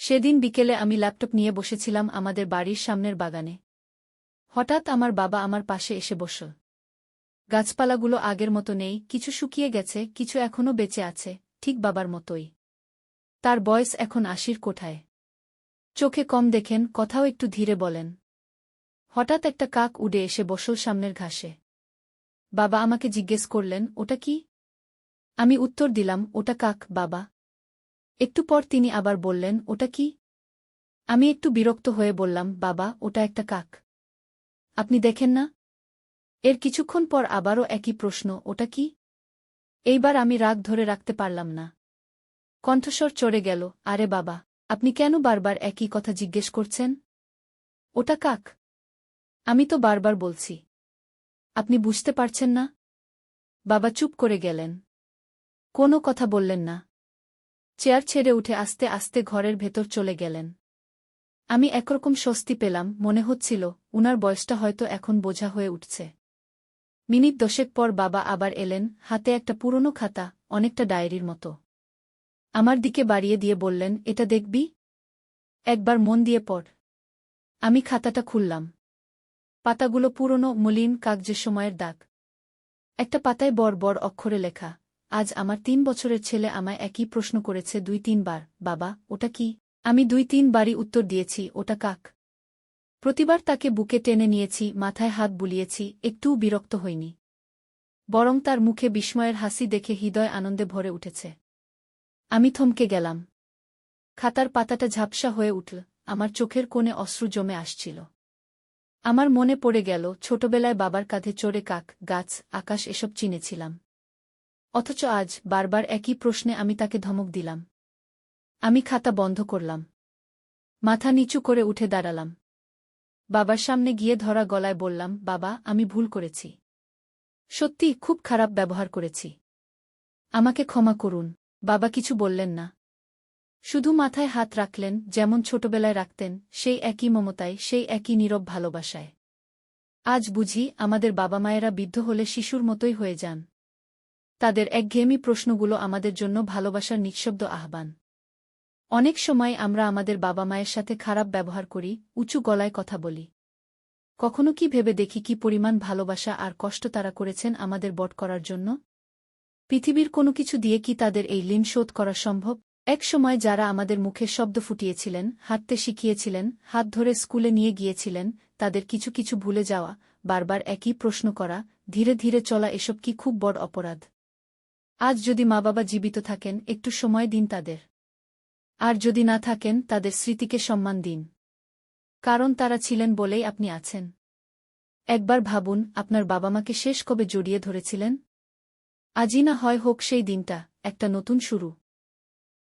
সেদিন বিকেলে আমি ল্যাপটপ নিয়ে বসেছিলাম আমাদের বাড়ির সামনের বাগানে। হঠাৎ আমার বাবা আমার পাশে এসে বসল। গাছপালাগুলো আগের মতো নেই, কিছু শুকিয়ে গেছে, কিছু এখনও বেঁচে আছে, ঠিক বাবার মতোই। তার বয়স এখন ৮০-র কোঠায়। চোখে কম দেখেন, কথাও একটু ধীরে বলেন। হঠাৎ একটা কাক উড়ে এসে বসল সামনের ঘাসে। বাবা আমাকে জিজ্ঞেস করলেন, ওটা কি? আমি উত্তর দিলাম, ওটা কাক, বাবা। একটু পর তিনি আবার বললেন, ওটা কি? আমি একটু বিরক্ত হয়ে বললাম, বাবা, ওটা একটা কাক। আপনি দেখেন না? এর কিছুক্ষণ পর আবারও একই প্রশ্ন, ওটা কি? এইবার আমি রাগ ধরে রাখতে পারলাম না। কণ্ঠস্বর চড়ে গেল, আরে বাবা, আপনি কেন বারবার একই কথা জিজ্ঞেস করছেন? ওটা কাক। আমি তো বারবার বলছি। আপনি বুঝতে পারছেন না? বাবা চুপ করে গেলেন। কোনো কথা বললেন না। চেয়ার ছেড়ে উঠে আস্তে আস্তে ঘরের ভেতর চলে গেলেন। আমি একরকম স্বস্তি পেলাম, মনে হচ্ছিল উনার বয়সটা হয়তো এখন বোঝা হয়ে উঠছে। মিনিট 10 পর বাবা আবার এলেন, হাতে একটা পুরনো খাতা, অনেকটা ডায়েরির মতো। আমার দিকে বাড়িয়ে দিয়ে বললেন, এটা দেখবি? একবার মন দিয়ে পড়। আমি খাতাটা খুললাম। পাতাগুলো পুরনো, মলিন, কাগজের সময়ের দাগ। একটা পাতায় বড় বড় অক্ষরে লেখা, আজ আমার ৩ বছরের ছেলে আমায় একই প্রশ্ন করেছে ২-৩ বার, বাবা, ওটা কি? আমি ২-৩ বারই উত্তর দিয়েছি, ওটা কাক। প্রতিবার তাকে বুকে টেনে নিয়েছি, মাথায় হাত বুলিয়েছি, একটুও বিরক্ত হইনি। বরং তার মুখে বিস্ময়ের হাসি দেখে হৃদয় আনন্দে ভরে উঠেছে। আমি থমকে গেলাম। খাতার পাতাটা ঝাপসা হয়ে উঠল, আমার চোখের কোণে অশ্রু জমে আসছিল। আমার মনে পড়ে গেল ছোটবেলায় বাবার কাঁধে চড়ে কাক, গাছ, আকাশ এসব চিনেছিলাম। অথচ আজ বারবার একই প্রশ্নে আমি তাকে ধমক দিলাম। আমি খাতা বন্ধ করলাম। মাথা নিচু করে উঠে দাঁড়ালাম। বাবার সামনে গিয়ে ধরা গলায় বললাম, বাবা, আমি ভুল করেছি। সত্যি খুব খারাপ ব্যবহার করেছি। আমাকে ক্ষমা করুন। বাবা কিছু বললেন না। শুধু মাথায় হাত রাখলেন, যেমন ছোটবেলায় রাখতেন, সেই একই মমতায়, সেই একই নীরব ভালোবাসায়। আজ বুঝি আমাদের বাবা মায়েরা বৃদ্ধ হলে শিশুর মতোই হয়ে যান। তাদের একঘেয়েমি প্রশ্নগুলো আমাদের জন্য ভালোবাসার নিঃশব্দ আহ্বান। অনেক সময় আমরা আমাদের বাবা মায়ের সাথে খারাপ ব্যবহার করি, উঁচু গলায় কথা বলি। কখনো কি ভেবে দেখি কি পরিমাণ ভালোবাসা আর কষ্ট তারা করেছেন আমাদের বড় করার জন্য? পৃথিবীর কোনো কিছু দিয়ে কি তাদের এই ঋণ শোধ করা সম্ভব? এক সময় যারা আমাদের মুখে শব্দ ফুটিয়েছিলেন, হাঁটতে শিখিয়েছিলেন, হাত ধরে স্কুলে নিয়ে গিয়েছিলেন, তাদের কিছু কিছু ভুলে যাওয়া, বারবার একই প্রশ্ন করা, ধীরে ধীরে চলা, এসব কি খুব বড় অপরাধ? আজ যদি মা বাবা জীবিত থাকেন, একটু সময় দিন তাদের। আর যদি না থাকেন, তাদের স্মৃতিকে সম্মান দিন। কারণ তারা ছিলেন বলেই আপনি আছেন। একবার ভাবুন, আপনার বাবা মাকে শেষ কবে জড়িয়ে ধরেছিলেন? আজই না হয় হোক সেই দিনটা, একটা নতুন শুরু।